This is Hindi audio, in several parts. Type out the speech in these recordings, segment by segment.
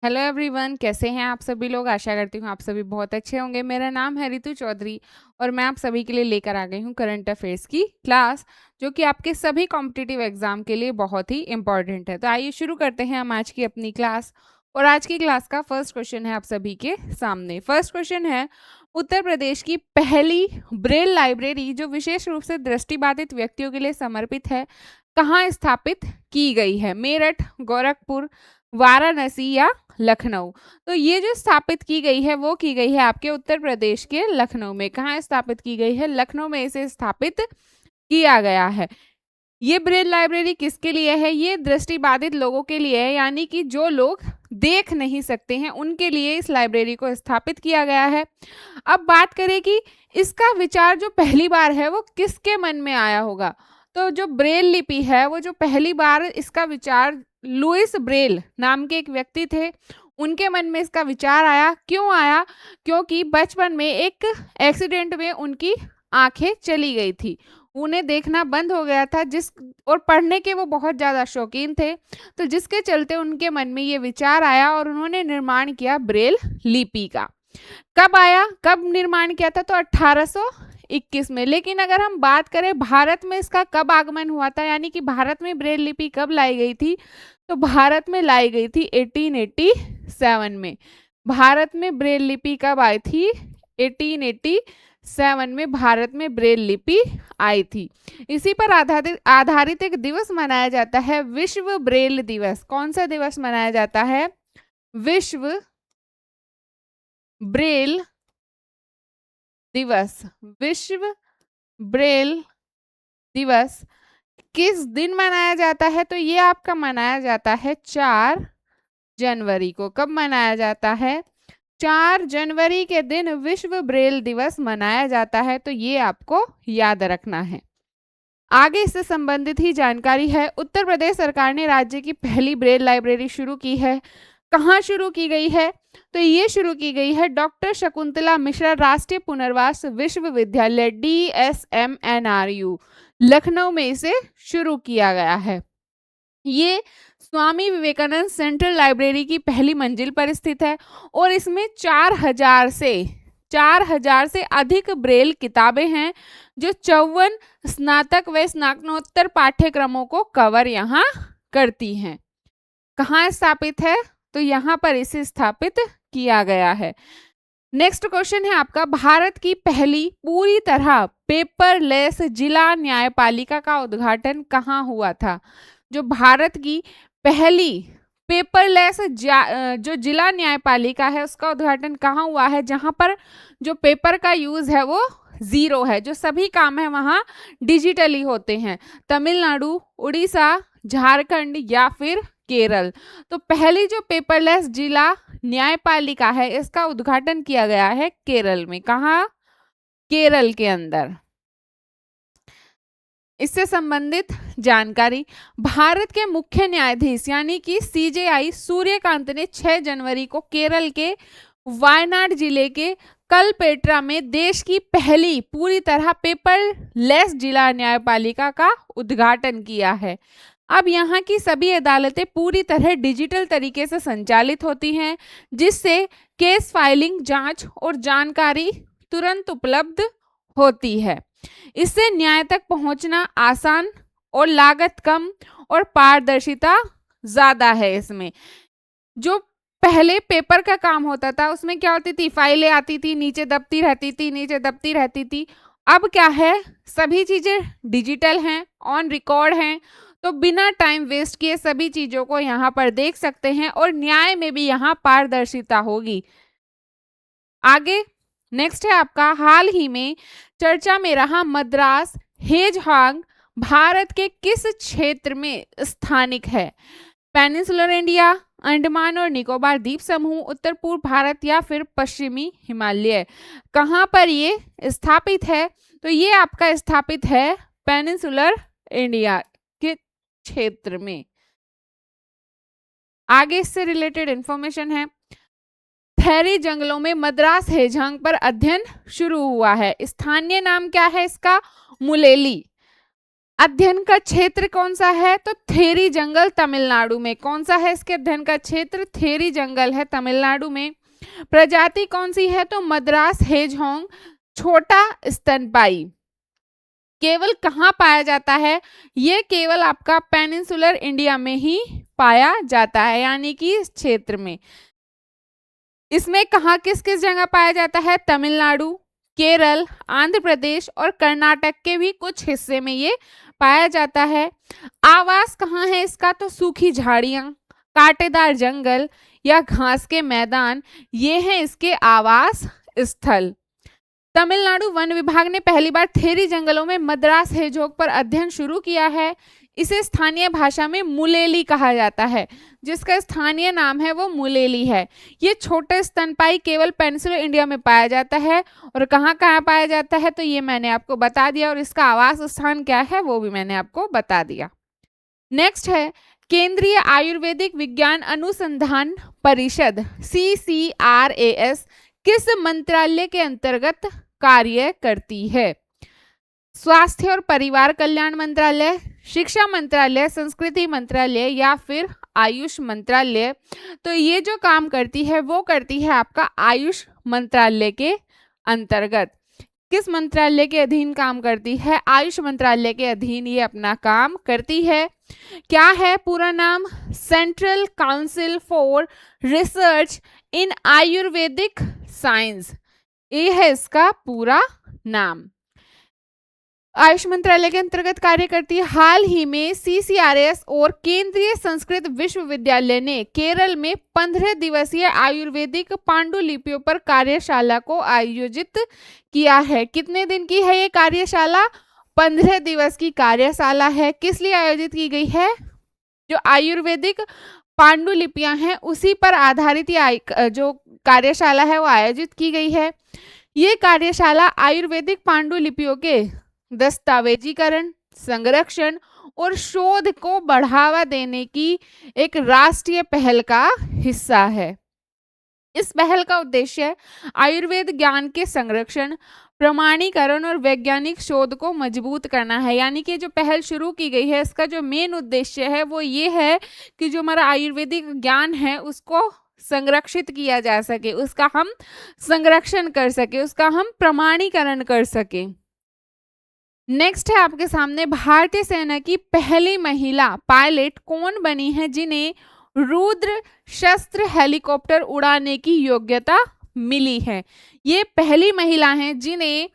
हेलो एवरीवन, कैसे हैं आप सभी लोग। आशा करती हूँ आप सभी बहुत अच्छे होंगे। मेरा नाम है रितु चौधरी और मैं आप सभी के लिए लेकर आ गई हूँ करंट अफेयर्स की क्लास, जो कि आपके सभी कॉम्पिटिटिव एग्जाम के लिए बहुत ही इंपॉर्टेंट है। तो आइए शुरू करते हैं हम आज की अपनी क्लास। और आज की क्लास का फर्स्ट क्वेश्चन है आप सभी के सामने। फर्स्ट क्वेश्चन है, उत्तर प्रदेश की पहली ब्रेल लाइब्रेरी जो विशेष रूप से दृष्टिबाधित व्यक्तियों के लिए समर्पित है, कहाँ स्थापित की गई है? मेरठ, गोरखपुर, वाराणसी या लखनऊ? तो ये जो स्थापित की गई है वो की गई है आपके उत्तर प्रदेश के लखनऊ में। कहाँ स्थापित की गई है? लखनऊ में इसे स्थापित किया गया है। ये ब्रेल लाइब्रेरी किसके लिए है? ये दृष्टिबाधित लोगों के लिए है, यानी कि जो लोग देख नहीं सकते हैं उनके लिए इस लाइब्रेरी को स्थापित किया गया है। अब बात करें कि इसका विचार जो पहली बार है वो किसके मन में आया होगा? तो जो ब्रेल लिपि है वो जो पहली बार इसका विचार लुइस ब्रेल नाम के एक व्यक्ति थे, उनके मन में इसका विचार आया। क्यों आया? क्योंकि बचपन में एक एक्सीडेंट में उनकी आंखें चली गई थी, उन्हें देखना बंद हो गया था, जिस और पढ़ने के वो बहुत ज़्यादा शौकीन थे, तो जिसके चलते उनके मन में ये विचार आया और उन्होंने निर्माण किया ब्रेल लिपि का। कब आया, कब निर्माण किया था? तो 1821 में। लेकिन अगर हम बात करें भारत में इसका कब आगमन हुआ था, यानी कि भारत में ब्रेल लिपि कब लाई गई थी, तो भारत में लाई गई थी 1887 में। भारत में ब्रेल लिपि कब आई थी? 1887 में भारत में ब्रेल लिपि आई थी। इसी पर आधारित एक दिवस मनाया जाता है, विश्व ब्रेल दिवस। कौन सा दिवस मनाया जाता है? विश्व ब्रेल दिवस। विश्व ब्रेल दिवस किस दिन मनाया जाता है? तो ये आपका मनाया जाता है 4 जनवरी को। कब मनाया जाता है? 4 जनवरी के दिन विश्व ब्रेल दिवस मनाया जाता है। तो ये आपको याद रखना है। आगे इससे संबंधित ही जानकारी है। उत्तर प्रदेश सरकार ने राज्य की पहली ब्रेल लाइब्रेरी शुरू की है। कहाँ शुरू की गई है? तो ये शुरू की गई है डॉक्टर शकुंतला मिश्रा राष्ट्रीय पुनर्वास विश्वविद्यालय DSMNRU, लखनऊ में इसे शुरू किया गया है। ये स्वामी विवेकानंद सेंट्रल लाइब्रेरी की पहली मंजिल पर स्थित है और इसमें 4,000 से अधिक ब्रेल किताबें हैं, जो 54 स्नातक व स्नातकोत्तर पाठ्यक्रमों को कवर यहाँ करती हैं। कहाँ स्थापित है? तो यहाँ पर इसे स्थापित किया गया है। नेक्स्ट क्वेश्चन है आपका, भारत की पहली पूरी तरह पेपरलेस जिला न्यायपालिका का उद्घाटन कहाँ हुआ था? जो भारत की पहली पेपरलेस जो जिला न्यायपालिका है उसका उद्घाटन कहाँ हुआ है? जहां पर जो पेपर का यूज है वो 0 है, जो सभी काम है वहां डिजिटली होते हैं। तमिलनाडु, उड़ीसा, झारखंड या फिर केरल। तो पहली जो पेपरलेस जिला न्यायपालिका है इसका उद्घाटन किया गया है केरल में। कहाँ? केरल के अंदर। इससे संबंधित जानकारी, भारत के मुख्य न्यायाधीश यानी कि CJI सूर्यकांत ने 6 जनवरी को केरल के वायनाड जिले के कलपेट्रा में देश की पहली पूरी तरह पेपरलेस जिला न्यायपालिका का उद्घाटन किया है। अब यहाँ की सभी अदालतें पूरी तरह डिजिटल तरीके से संचालित होती हैं, जिससे केस फाइलिंग, जांच और जानकारी तुरंत उपलब्ध होती है। इससे न्याय तक पहुंचना आसान और लागत कम और पारदर्शिता ज्यादा है। इसमें जो पहले पेपर का काम होता था उसमें क्या होती थी? फाइलें आती थी, नीचे दबती रहती थी, नीचे दबती रहती थी। अब क्या है? सभी चीजें डिजिटल हैं, ऑन रिकॉर्ड हैं, तो बिना टाइम वेस्ट किए सभी चीजों को यहाँ पर देख सकते हैं और न्याय में भी यहाँ पारदर्शिता होगी। आगे नेक्स्ट है आपका, हाल ही में चर्चा में रहा मद्रास हेजहॉग भारत के किस क्षेत्र में स्थानिक है? पेनिनसुलर इंडिया, अंडमान और निकोबार द्वीप समूह, उत्तर पूर्व भारत या फिर पश्चिमी हिमालय? कहाँ पर ये स्थापित है? तो ये आपका स्थापित है पेनिनसुलर इंडिया के क्षेत्र में। आगे इससे रिलेटेड इंफॉर्मेशन है, थेरी जंगलों में मद्रास हेजहॉग पर अध्ययन शुरू हुआ है। स्थानीय नाम क्या है इसका? मुलेली। अध्ययन का क्षेत्र कौन सा है? तो थेरी जंगल तमिलनाडु में। कौन सा है इसके अध्ययन का क्षेत्र? थेरी जंगल है तमिलनाडु में। प्रजाति कौन सी है? तो मद्रास हेजहॉग, छोटा स्तनपाई। केवल कहाँ पाया जाता है? ये केवल आपका पेनिनसुलर इंडिया में ही पाया जाता है, यानी कि इस क्षेत्र में। इसमें कहाँ किस किस जगह पाया जाता है? तमिलनाडु, केरल, आंध्र प्रदेश और कर्नाटक के भी कुछ हिस्से में ये पाया जाता है। आवास कहाँ है इसका? तो सूखी झाड़ियां, कांटेदार जंगल या घास के मैदान, ये हैं इसके आवास स्थल। तमिलनाडु वन विभाग ने पहली बार थेरी जंगलों में मद्रास हेजोग पर अध्ययन शुरू किया है। इसे स्थानीय भाषा में मुलेली कहा जाता है, जिसका स्थानीय नाम है वो मुलेली है। ये छोटे स्तनपाई केवल पेनिनसुलर इंडिया में पाया जाता है। और कहाँ कहाँ पाया जाता है? तो ये मैंने आपको बता दिया, और इसका आवास स्थान क्या है वो भी मैंने आपको बता दिया। नेक्स्ट है केंद्रीय आयुर्वेदिक विज्ञान अनुसंधान परिषद CCRAS किस मंत्रालय के अंतर्गत कार्य करती है? स्वास्थ्य और परिवार कल्याण मंत्रालय, शिक्षा मंत्रालय, संस्कृति मंत्रालय या फिर आयुष मंत्रालय? तो ये जो काम करती है वो करती है आपका आयुष मंत्रालय के अंतर्गत। किस मंत्रालय के अधीन काम करती है? आयुष मंत्रालय के अधीन ये अपना काम करती है। क्या है पूरा नाम? Central council for research in Ayurvedic science, ये है इसका पूरा नाम। आयुष मंत्रालय के अंतर्गत कार्य करती है। हाल ही में CCRAS और केंद्रीय संस्कृत विश्वविद्यालय ने केरल में 15 दिवसीय आयुर्वेदिक पांडुलिपियों पर कार्यशाला को आयोजित किया है। कितने दिन की है ये कार्यशाला? 15 दिवस की कार्यशाला है। किस लिए आयोजित की गई है? जो आयुर्वेदिक पांडुलिपियां हैं उसी पर आधारित ये जो कार्यशाला है वो आयोजित की गई है। ये कार्यशाला आयुर्वेदिक पांडुलिपियों के दस्तावेजीकरण, संरक्षण और शोध को बढ़ावा देने की एक राष्ट्रीय पहल का हिस्सा है। इस पहल का उद्देश्य आयुर्वेद ज्ञान के संरक्षण, प्रमाणीकरण और वैज्ञानिक शोध को मजबूत करना है। यानी कि जो पहल शुरू की गई है इसका जो मेन उद्देश्य है वो ये है कि जो हमारा आयुर्वेदिक ज्ञान है उसको संरक्षित किया जा सके, उसका हम संरक्षण कर सके, उसका हम प्रमाणीकरण कर सके। नेक्स्ट है आपके सामने भारतीय सेना की पहली महिला पायलट कौन बनी है जिन्हें रुद्र शस्त्र हेलीकॉप्टर उड़ाने की योग्यता मिली है? ये पहली महिला हैं जिन्हें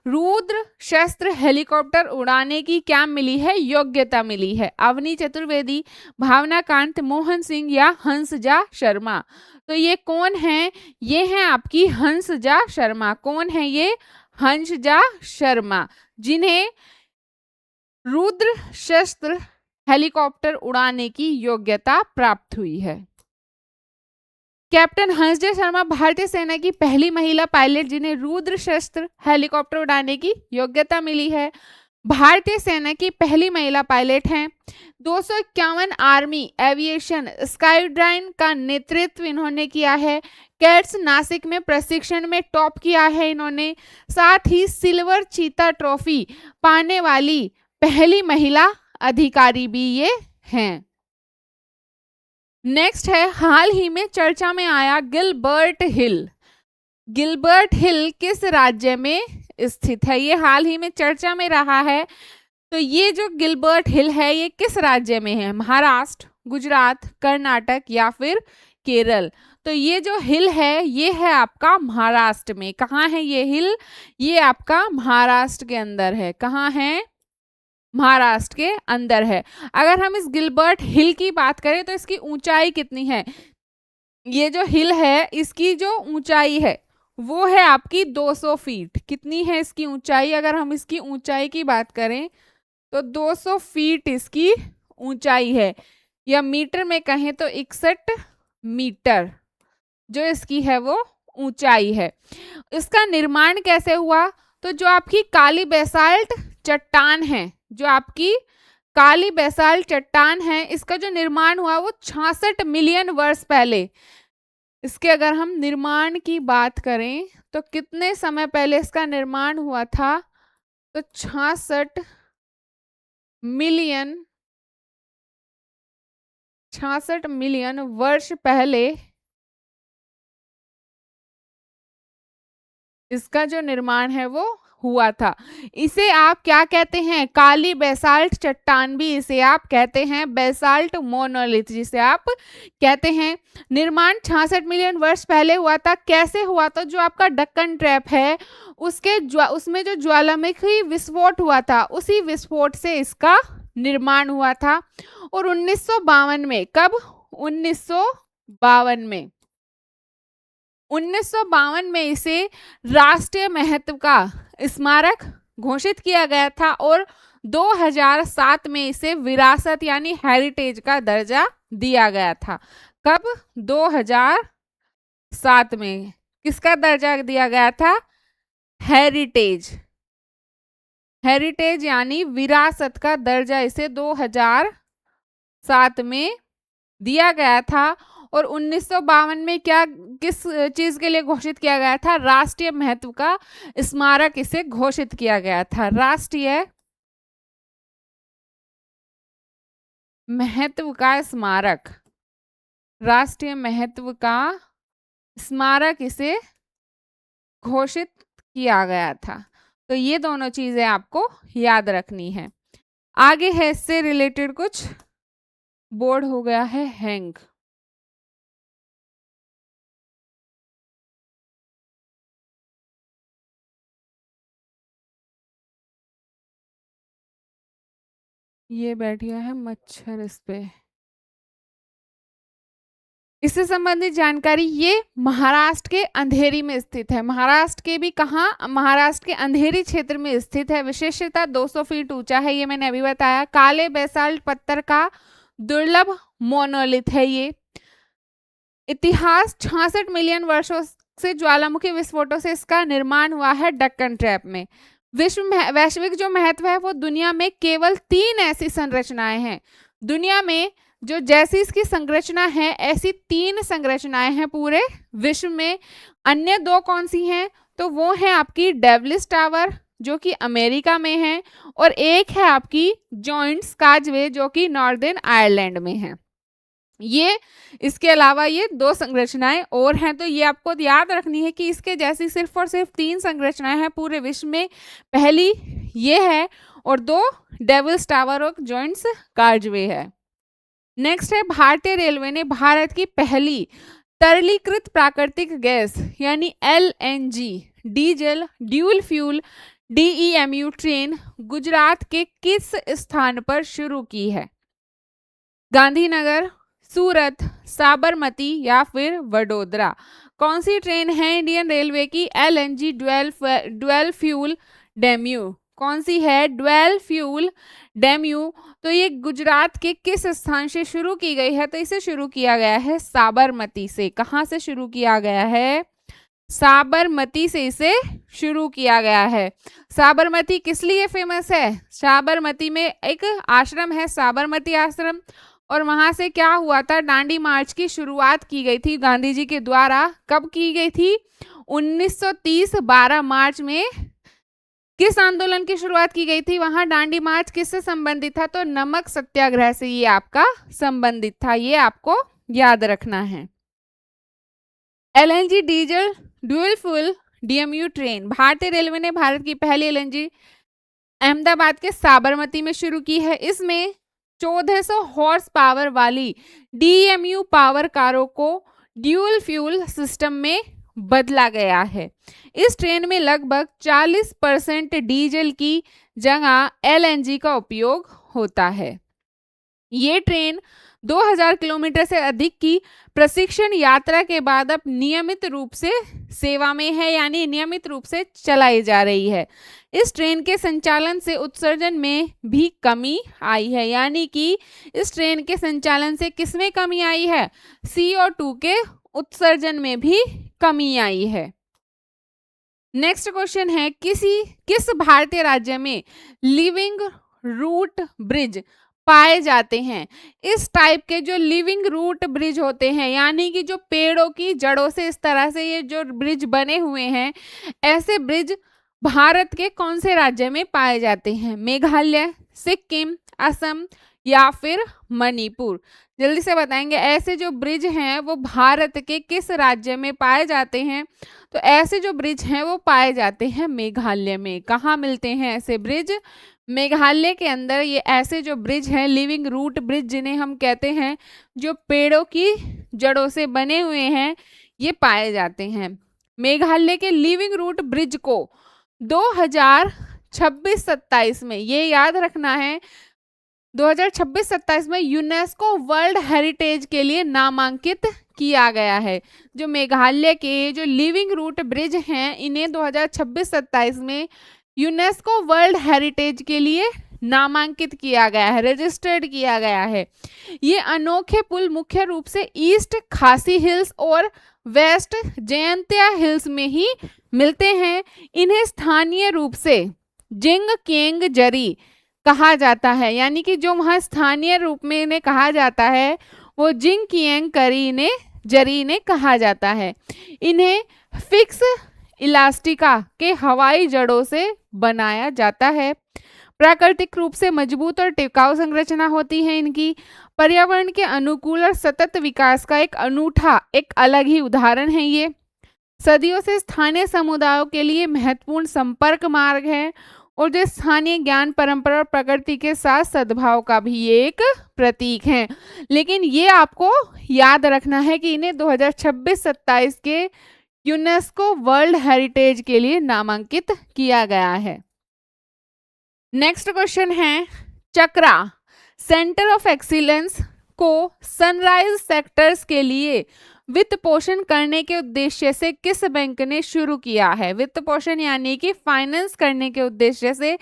रुद्र शस्त्र हेलीकॉप्टर उड़ाने की क्या मिली है? योग्यता मिली है। अवनी चतुर्वेदी, भावना कांत, मोहन सिंह या हंसजा शर्मा? तो ये कौन है? ये है आपकी हंसजा शर्मा। कौन है ये? हंसजा शर्मा, जिन्हें रुद्र शस्त्र हेलीकॉप्टर उड़ाने की योग्यता प्राप्त हुई है। कैप्टन हंसजा शर्मा भारतीय सेना की पहली महिला पायलट जिन्हें रुद्र शस्त्र हेलीकॉप्टर उड़ाने की योग्यता मिली है। भारतीय सेना की पहली महिला पायलट हैं। 251 आर्मी एविएशन स्क्वाड्रन का नेतृत्व इन्होंने किया है। कैट्स नासिक में प्रशिक्षण में टॉप किया है इन्होंने। साथ ही सिल्वर चीता ट्रॉफी पाने वाली पहली महिला अधिकारी भी ये हैं। नेक्स्ट है हाल ही में चर्चा में आया गिलबर्ट हिल। गिलबर्ट हिल किस राज्य में स्थित है? ये हाल ही में चर्चा में रहा है। तो ये जो गिलबर्ट हिल है ये किस राज्य में है? महाराष्ट्र, गुजरात, कर्नाटक या फिर केरल? तो ये जो हिल है ये है आपका महाराष्ट्र में। कहाँ है ये हिल? ये आपका महाराष्ट्र के अंदर है। कहाँ है? महाराष्ट्र के अंदर है। अगर हम इस गिलबर्ट हिल की बात करें तो इसकी ऊंचाई कितनी है? ये जो हिल है इसकी जो ऊंचाई है वो है आपकी 200 फीट। कितनी है इसकी ऊंचाई? अगर हम इसकी ऊंचाई की बात करें तो 200 फीट इसकी ऊंचाई है, या मीटर में कहें तो 61 मीटर जो इसकी है वो ऊंचाई है। इसका निर्माण कैसे हुआ? तो जो आपकी काली बेसाल्ट चट्टान है, जो आपकी काली बेसाल्ट चट्टान है, इसका जो निर्माण हुआ वो 66 मिलियन वर्ष पहले। इसके अगर हम निर्माण की बात करें तो कितने समय पहले इसका निर्माण हुआ था? तो 66 मिलियन 66 मिलियन वर्ष पहले इसका जो निर्माण है वो हुआ था। इसे आप क्या कहते हैं? काली बेसाल्ट चट्टान भी इसे आप कहते हैं, बेसाल्ट मोनोलिथ जिसे आप कहते हैं। निर्माण 66 मिलियन वर्ष पहले हुआ था। कैसे हुआ था? जो आपका डक्कन ट्रैप है उसमें जो ज्वालामुखी विस्फोट हुआ था, उसी विस्फोट से इसका निर्माण हुआ था। और 1952 में, कब? 1952 में 1952 में इसे राष्ट्रीय महत्व का स्मारक घोषित किया गया था और 2007 में इसे विरासत यानी हेरिटेज का दर्जा दिया गया था। कब? 2007 में किसका दर्जा दिया गया था? हेरिटेज। हेरिटेज यानी विरासत का दर्जा इसे 2007 में दिया गया था। और 1952 में क्या, किस चीज के लिए घोषित किया गया था? राष्ट्रीय महत्व का स्मारक इसे घोषित किया गया था। राष्ट्रीय महत्व का स्मारक, राष्ट्रीय महत्व का स्मारक इसे घोषित किया गया था। तो ये दोनों चीजें आपको याद रखनी है। आगे है इससे रिलेटेड कुछ। बोर्ड हो गया है हैंग। ये बैठ गया है मच्छर इस पे। इससे संबंधित जानकारी, ये महाराष्ट्र के अंधेरी में स्थित है। महाराष्ट्र के भी कहाँ? महाराष्ट्र के अंधेरी क्षेत्र में स्थित है। विशेषता 200 फीट ऊंचा है, ये मैंने अभी बताया। काले बेसाल्ट पत्थर का दुर्लभ मोनोलिथ है ये। इतिहास 66 मिलियन वर्षों से ज्वालामुखी विस्फोटों से इसका निर्माण हुआ है डक्कन ट्रैप में। वैश्विक जो महत्व है वो दुनिया में केवल 3 ऐसी संरचनाएं हैं। दुनिया में जो जैसी इसकी संरचना है ऐसी 3 संरचनाएं हैं पूरे विश्व में। अन्य 2 कौन सी हैं? तो वो है आपकी डेविल्स टावर जो कि अमेरिका में है, और एक है आपकी जॉइंट्स काजवे जो कि नॉर्दर्न आयरलैंड में है। ये इसके अलावा ये 2 संरचनाएं और हैं। तो ये आपको याद रखनी है कि इसके जैसी सिर्फ और सिर्फ 3 संरचनाएं हैं पूरे विश्व में। पहली ये है और 2 डेविल्स टावर और जॉइंट्स काजवे है। नेक्स्ट है, भारतीय रेलवे ने भारत की पहली तरलीकृत प्राकृतिक गैस यानी LNG diesel dual fuel DEMU train Gujarat के किस स्थान पर शुरू की है? गांधीनगर, सूरत, साबरमती या फिर वडोदरा? कौन सी ट्रेन है इंडियन रेलवे की LNG ड्वेल फ्यूल डेम्यू? कौन सी है? Dual fuel DEMU. तो ये गुजरात के किस स्थान से शुरू की गई है? तो इसे शुरू किया गया है साबरमती से। कहां से शुरू किया गया है? साबरमती से इसे शुरू किया गया है। साबरमती किस लिए फेमस है? साबरमती में एक आश्रम है, साबरमती आश्रम, और वहां से क्या हुआ था? दांडी मार्च की शुरुआत की गई थी गांधी जी के द्वारा। कब की गई थी? 1930 12 मार्च में। किस आंदोलन की शुरुआत की गई थी वहां? दांडी मार्च किससे संबंधित था? तो नमक सत्याग्रह से ये आपका संबंधित था। ये आपको याद रखना है। LNG diesel dual fuel DMU train, भारतीय रेलवे ने भारत की पहली LNG अहमदाबाद के साबरमती में शुरू की है। इसमें 1400 हॉर्स पावर वाली DMU पावर कारों को ड्यूल फ्यूल सिस्टम में बदला गया है। इस ट्रेन में लगभग 40% डीजल की जगह LNG का उपयोग होता है। ये ट्रेन 2000 किलोमीटर से अधिक की प्रशिक्षण यात्रा के बाद अब नियमित रूप से सेवा में है, यानी नियमित रूप से चलाई जा रही है। इस ट्रेन के संचालन से उत्सर्जन में भी कमी आई है, यानी कि इस ट्रेन के संचालन से किसमें कमी आई है? CO2 के उत्सर्जन में भी कमी आई है। नेक्स्ट क्वेश्चन है, किस भारतीय राज्य में लिविंग रूट ब्रिज पाए जाते हैं? इस टाइप के जो लिविंग रूट ब्रिज होते हैं, यानी कि जो पेड़ों की जड़ों से इस तरह से ये जो ब्रिज बने हुए हैं, ऐसे ब्रिज भारत के कौन से राज्य में पाए जाते हैं? मेघालय, सिक्किम, असम या फिर मणिपुर? जल्दी से बताएंगे। ऐसे जो ब्रिज हैं वो भारत के किस राज्य में पाए जाते हैं? तो ऐसे जो ब्रिज हैं वो पाए जाते हैं मेघालय में। कहाँ मिलते हैं ऐसे ब्रिज? मेघालय के अंदर ये ऐसे जो ब्रिज हैं, लिविंग रूट ब्रिज जिन्हें हम कहते हैं, जो पेड़ों की जड़ों से बने हुए हैं, ये पाए जाते हैं। मेघालय के लिविंग रूट ब्रिज को 2026-27 में, ये याद रखना है, 2026-27 में यूनेस्को वर्ल्ड हेरिटेज के लिए नामांकित किया गया है। जो मेघालय के जो लिविंग रूट ब्रिज हैं, इन्हें 2026-27 में यूनेस्को वर्ल्ड हेरिटेज के लिए नामांकित किया गया है, रजिस्टर्ड किया गया है। ये अनोखे पुल मुख्य रूप से ईस्ट खासी हिल्स और वेस्ट जयंतिया हिल्स में ही मिलते हैं। इन्हें स्थानीय रूप से जिंग केंग जरी कहा जाता है, यानी कि जो वहाँ स्थानीय रूप में इन्हें कहा जाता है वो जिंग किएंग करी ने जरी ने कहा जाता है। इन्हें फिक्स इलास्टिका के हवाई जड़ों से बनाया जाता है। प्राकृतिक रूप से मजबूत और टिकाऊ संरचना होती है इनकी। पर्यावरण के अनुकूल और सतत विकास का एक अनूठा, एक अलग ही उदाहरण है ये। सदियों से स्थानीय समुदायों के लिए महत्वपूर्ण संपर्क मार्ग है और जो स्थानीय ज्ञान, परंपरा और प्रकृति के साथ सद्भाव का भी एक प्रतीक है। लेकिन ये आपको याद रखना है कि इन्हें 2026-27 के यूनेस्को वर्ल्ड हेरिटेज के लिए नामांकित किया गया है। नेक्स्ट क्वेश्चन है, चक्रा सेंटर ऑफ एक्सीलेंस को सनराइज सेक्टर्स के लिए वित्त पोषण करने के उद्देश्य से किस बैंक ने शुरू किया है? वित्त पोषण यानी कि फाइनेंस करने के उद्देश्य से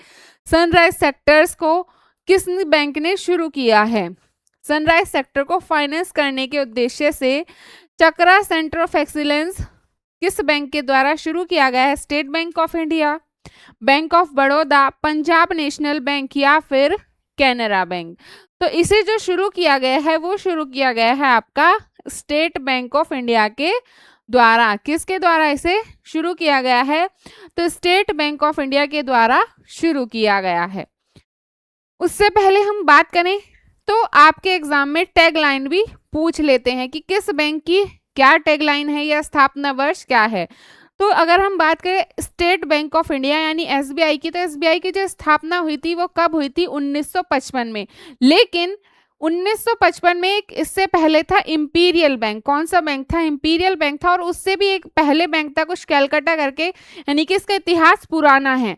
सनराइज सेक्टर्स को किस बैंक ने शुरू किया है? सनराइज सेक्टर को फाइनेंस करने के उद्देश्य से चक्रा सेंटर ऑफ एक्सीलेंस किस बैंक के द्वारा शुरू किया गया है? State Bank of India, bank of Baroda, Punjab national bank या फिर कैनरा बैंक? तो इसे जो शुरू किया गया है वो शुरू किया गया है आपका स्टेट बैंक ऑफ इंडिया के द्वारा। किसके द्वारा इसे शुरू किया गया है? तो स्टेट बैंक ऑफ इंडिया के द्वारा शुरू किया गया है। उससे पहले हम बात करें तो आपके एग्जाम में टैग लाइन भी पूछ लेते हैं कि किस बैंक की क्या टैग लाइन है या स्थापना वर्ष क्या है। तो अगर हम बात करें स्टेट बैंक ऑफ इंडिया यानी एसबीआई की, तो एसबीआई की जो स्थापना हुई थी वो कब हुई थी? 1955 में। लेकिन 1955 में एक इससे पहले था इंपीरियल बैंक। कौन सा बैंक था? इंपीरियल बैंक था। और उससे भी एक पहले बैंक था कुछ कैलकाटा करके, यानी कि इसका इतिहास पुराना है।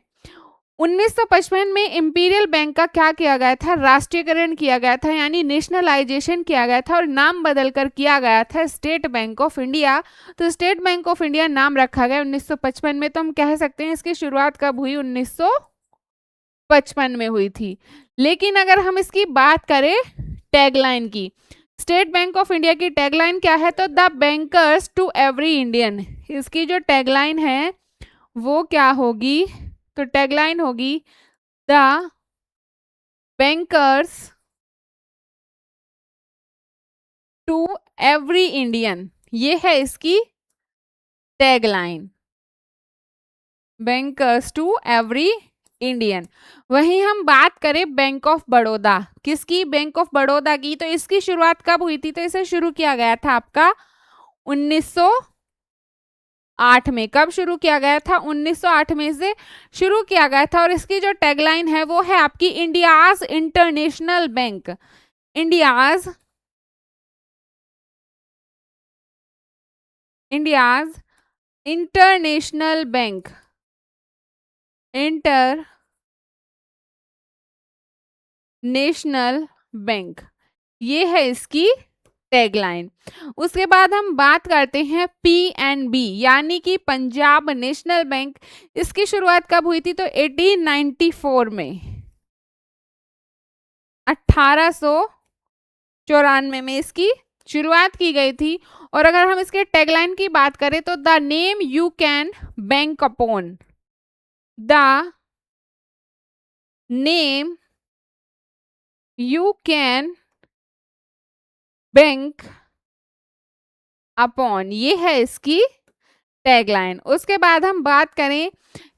1955 में इंपीरियल बैंक का क्या किया गया था? राष्ट्रीयकरण किया गया था, यानी नेशनलाइजेशन किया गया था और नाम बदलकर किया गया था स्टेट बैंक ऑफ इंडिया। तो स्टेट बैंक ऑफ इंडिया नाम रखा गया 1955 में। तो हम कह सकते हैं इसकी शुरुआत कब हुई? 1955 में हुई थी। लेकिन अगर हम इसकी बात करें टैगलाइन की, स्टेट बैंक ऑफ इंडिया की टैगलाइन क्या है? तो the bankers to every Indian. इसकी जो टैगलाइन है वो क्या होगी? तो टैगलाइन होगी the bankers to every Indian. ये है इसकी tagline, bankers to every Indian. वहीं हम बात करें बैंक ऑफ बड़ौदा, किसकी? बैंक ऑफ बड़ौदा की। तो इसकी शुरुआत कब हुई थी? तो इसे शुरू किया गया था आपका 1908 में। कब शुरू किया गया था? 1908 में इसे शुरू किया गया था। और इसकी जो टैगलाइन है वो है आपकी India's international bank. India's international bank, international bank, ये है इसकी टैगलाइन। उसके बाद हम बात करते हैं पीएनबी यानी कि पंजाब नेशनल बैंक। इसकी शुरुआत कब हुई थी? तो 1894 में, 1894 में इसकी शुरुआत की गई थी। और अगर हम इसके टैगलाइन की बात करें तो the name you can bank upon, the name you can bank upon, ये है इसकी टैगलाइन। उसके बाद हम बात करें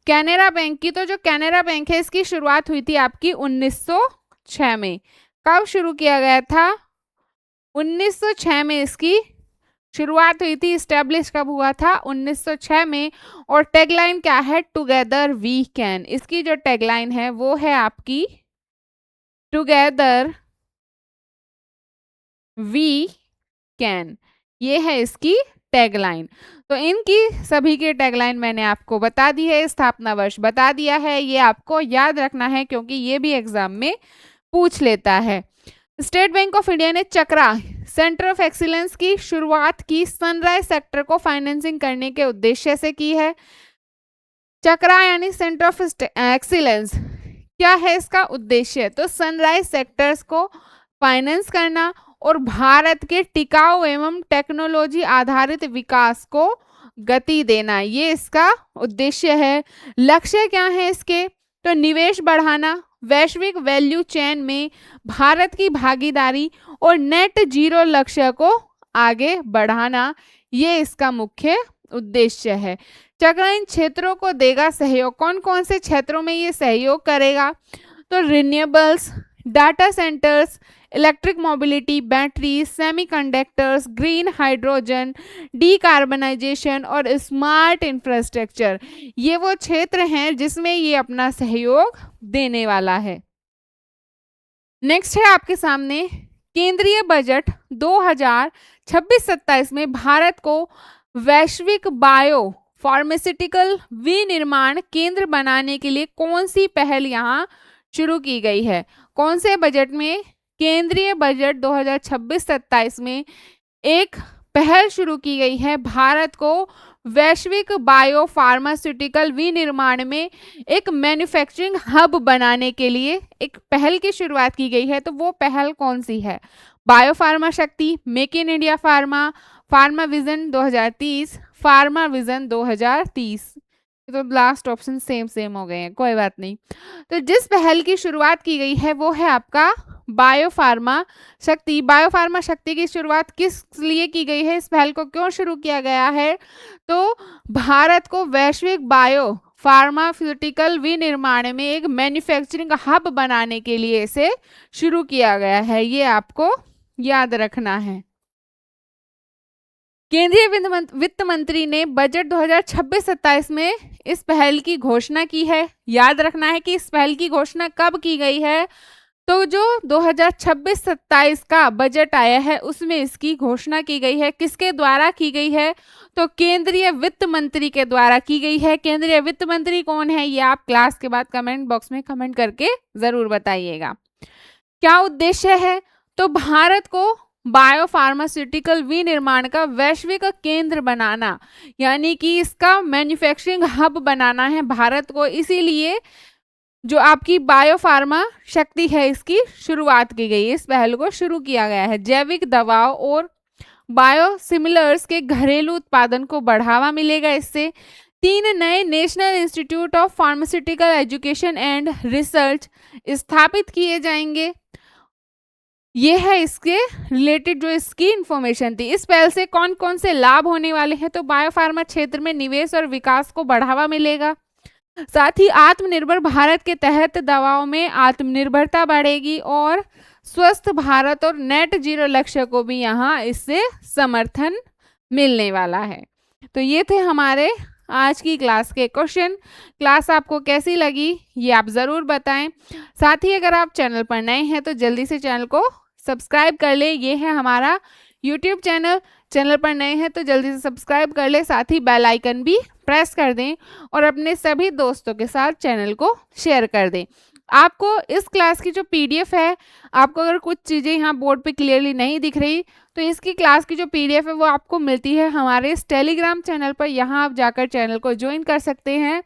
कैनरा बैंक की, तो जो कैनरा बैंक है इसकी शुरुआत हुई थी आपकी 1906 में। कब शुरू किया गया था? 1906 में इसकी शुरुआत हुई थी। इस्टेब्लिश कब हुआ था? 1906 में। और टैगलाइन क्या है? Together we can. इसकी जो टैगलाइन है वो है आपकी टुगेदर वी कैन, ये है इसकी टैगलाइन। तो इनकी सभी की टैगलाइन मैंने आपको बता दी है, स्थापना वर्ष बता दिया है, ये आपको याद रखना है क्योंकि ये भी एग्जाम में पूछ लेता है। स्टेट बैंक ऑफ इंडिया ने चक्रा सेंटर ऑफ एक्सीलेंस की शुरुआत की सनराइज सेक्टर को फाइनेंसिंग करने के उद्देश्य से की है। चक्रा यानी सेंटर ऑफ एक्सीलेंस, क्या है इसका उद्देश्य? तो सनराइज सेक्टर्स को फाइनेंस करना और भारत के टिकाऊ एवं टेक्नोलॉजी आधारित विकास को गति देना, ये इसका उद्देश्य है। लक्ष्य क्या है इसके? तो निवेश बढ़ाना, वैश्विक वैल्यू चेन में भारत की भागीदारी और नेट जीरो लक्ष्य को आगे बढ़ाना, ये इसका मुख्य उद्देश्य है। चक्र इन क्षेत्रों को देगा सहयोग। कौन कौन से क्षेत्रों में ये सहयोग करेगा? तो renewables, data centres, electric mobility, battery, semiconductors, green hydrogen, decarbonisation और स्मार्ट इंफ्रास्ट्रक्चर, ये वो क्षेत्र हैं जिसमें ये अपना सहयोग देने वाला है। नेक्स्ट है आपके सामने केंद्रीय बजट 2026-27 में भारत को वैश्विक बायो फार्मास्यूटिकल विनिर्माण केंद्र बनाने के लिए कौन सी पहल यहाँ शुरू की गई है? कौन से बजट में? केंद्रीय बजट 2026-27 में एक पहल शुरू की गई है, भारत को वैश्विक बायो फार्मास्यूटिकल विनिर्माण में एक मैन्युफैक्चरिंग हब बनाने के लिए एक पहल की शुरुआत की गई है। तो वो पहल कौन सी है? बायो फार्मा शक्ति, make in India pharma, pharma vision 2030, pharma vision 2030। तो लास्ट ऑप्शन सेम हो गए हैं, कोई बात नहीं। तो जिस पहल की शुरुआत की गई है वो है आपका बायो फार्मा शक्ति। बायो फार्मा शक्ति की शुरुआत किस लिए की गई है? इस पहल को क्यों शुरू किया गया है? तो भारत को वैश्विक बायो फार्मास्यूटिकल विनिर्माण में एक मैन्युफैक्चरिंग हब बनाने के लिए इसे शुरू किया गया है, ये आपको याद रखना है। केंद्रीय वित्त मंत्री ने बजट 2026-27 में इस पहल की घोषणा की है। याद रखना है कि इस पहल की घोषणा कब की गई है? तो जो 2026-27 का बजट आया है उसमें इसकी घोषणा की गई है। किसके द्वारा की गई है? तो केंद्रीय वित्त मंत्री के द्वारा की गई है। केंद्रीय वित्त मंत्री कौन है? ये आप क्लास के बाद कमेंट बॉक्स में कमेंट करके जरूर बताइएगा। क्या उद्देश्य है? तो भारत को बायो फार्मास्यूटिकल विनिर्माण का वैश्विक केंद्र बनाना, यानी कि इसका मैन्युफैक्चरिंग हब बनाना है भारत को। इसीलिए जो आपकी बायो फार्मा शक्ति है इसकी शुरुआत की गई है, इस पहल को शुरू किया गया है। जैविक दवाओं और बायोसिमिलर्स के घरेलू उत्पादन को बढ़ावा मिलेगा इससे। 3 नए national institute of pharmaceutical education and research स्थापित किए जाएंगे। ये है इसके रिलेटेड जो इसकी इंफॉर्मेशन थी। इस पहल से कौन कौन से लाभ होने वाले हैं? तो बायोफार्मा क्षेत्र में निवेश और विकास को बढ़ावा मिलेगा। साथ ही आत्मनिर्भर भारत के तहत दवाओं में आत्मनिर्भरता बढ़ेगी और स्वस्थ भारत और नेट जीरो लक्ष्य को भी यहाँ इससे समर्थन मिलने वाला है। तो ये थे हमारे आज की क्लास के क्वेश्चन। क्लास आपको कैसी लगी ये आप ज़रूर बताएं। साथ ही अगर आप चैनल पर नए हैं तो जल्दी से चैनल को सब्सक्राइब कर ले। ये है हमारा यूट्यूब चैनल। चैनल पर नए हैं तो जल्दी से सब्सक्राइब कर ले, साथ ही बेल आइकन भी प्रेस कर दें और अपने सभी दोस्तों के साथ चैनल को शेयर कर दें। आपको इस क्लास की जो पीडीएफ है, आपको अगर कुछ चीज़ें यहाँ बोर्ड पे क्लियरली नहीं दिख रही तो इसकी क्लास की जो पीडीएफ है वो आपको मिलती है हमारे इस टेलीग्राम चैनल पर। यहाँ आप जाकर चैनल को ज्वाइन कर सकते हैं।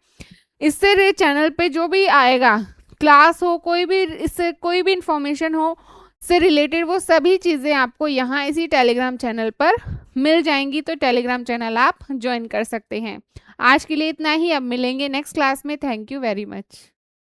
इससे चैनल पे जो भी आएगा, क्लास हो, कोई भी इससे कोई भी इंफॉर्मेशन हो से रिलेटेड, वो सभी चीज़ें आपको यहाँ इसी टेलीग्राम चैनल पर मिल जाएंगी। तो टेलीग्राम चैनल आप ज्वाइन कर सकते हैं। आज के लिए इतना ही, अब मिलेंगे नेक्स्ट क्लास में। Thank you very much.